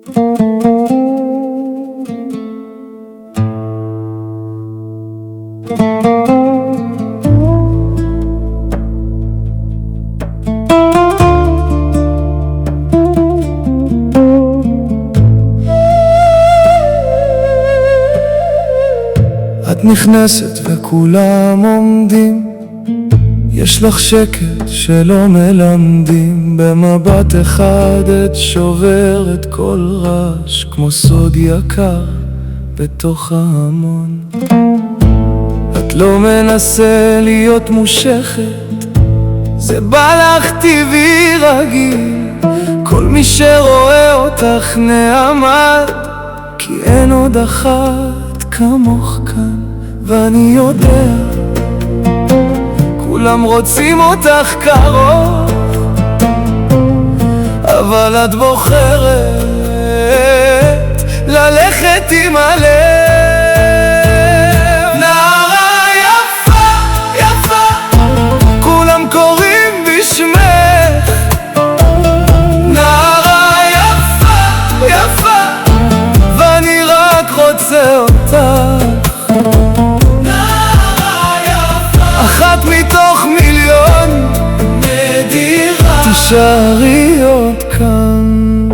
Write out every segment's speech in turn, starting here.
את נכנסת וכולם עומדים, יש לך שקט שלא מלמדים, במבט אחד את שוברת כל רעש, כמו סוד יקר בתוך ההמון. את לא מנסה להיות מושכת, זה בא לך טבעי רגיל, כל מי שרואה אותך נעמד, כי אין עוד אחת כמוך כאן. ואני יודע, כולם רוצים אותך קרוב, אבל את בוחרת ללכת עם הלב. נערה יפה, יפה, כולם קוראים בשמך. נערה יפה, יפה, ואני רק רוצה אותך. אחת מתוך מיליון, נדירה, תישארי עוד כאן.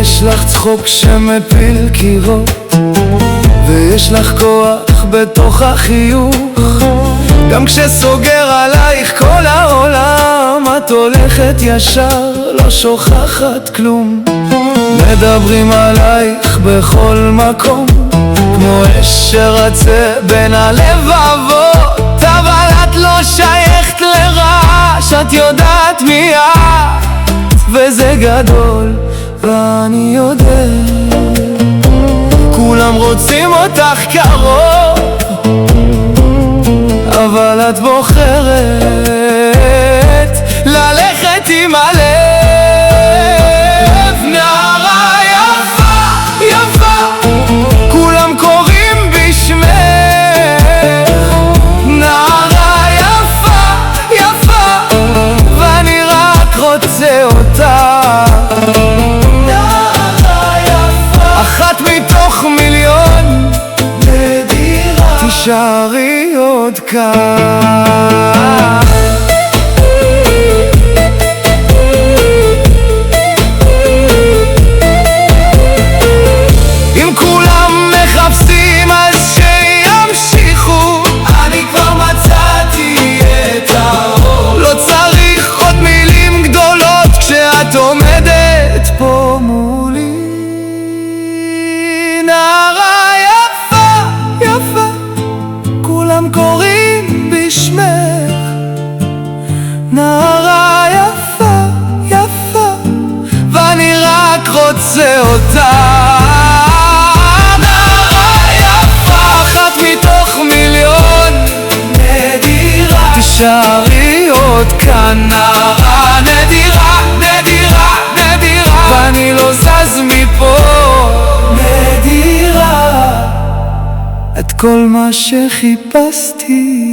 יש לך צחוק שמפיל קירות, ויש לך כוח בתוך החיוך, גם כשסוגר עלייך כל העולם, את הולכת ישר, לא שוכחת כלום. מדברים עלייך בכל מקום, כמו אש שרצה בין הלבבות, אבל את לא שייכת לרעש, את יודעת מי את, וזה גדול, ואני יודע, כולם רוצים אותך קרוב, אבל את בוחרת ללכת עם הלב. נערה יפה, יפה, כולם קוראים בשמך. נערה יפה, יפה, ואני רק רוצה אותה. נערה יפה, אחת מתוך מיליון, נדירה, תישארי עוד כאן. אם כולם מחפשים אז שימשיכו, אני כבר מצאתי את האור. לא צריך עוד מילים גדולות כשאת עומדת פה מולי. נערה יפה, יפה, כולם קוראים בשמך. נערה יפה, יפה, ואני רק רוצה אותה. נערה יפה, אחת מתוך מיליון, נדירה, תישארי עוד כאן. נערה נדירה, נדירה, נדירה, ואני לא זז מפה. נדירה, את כל מה שחיפשתי.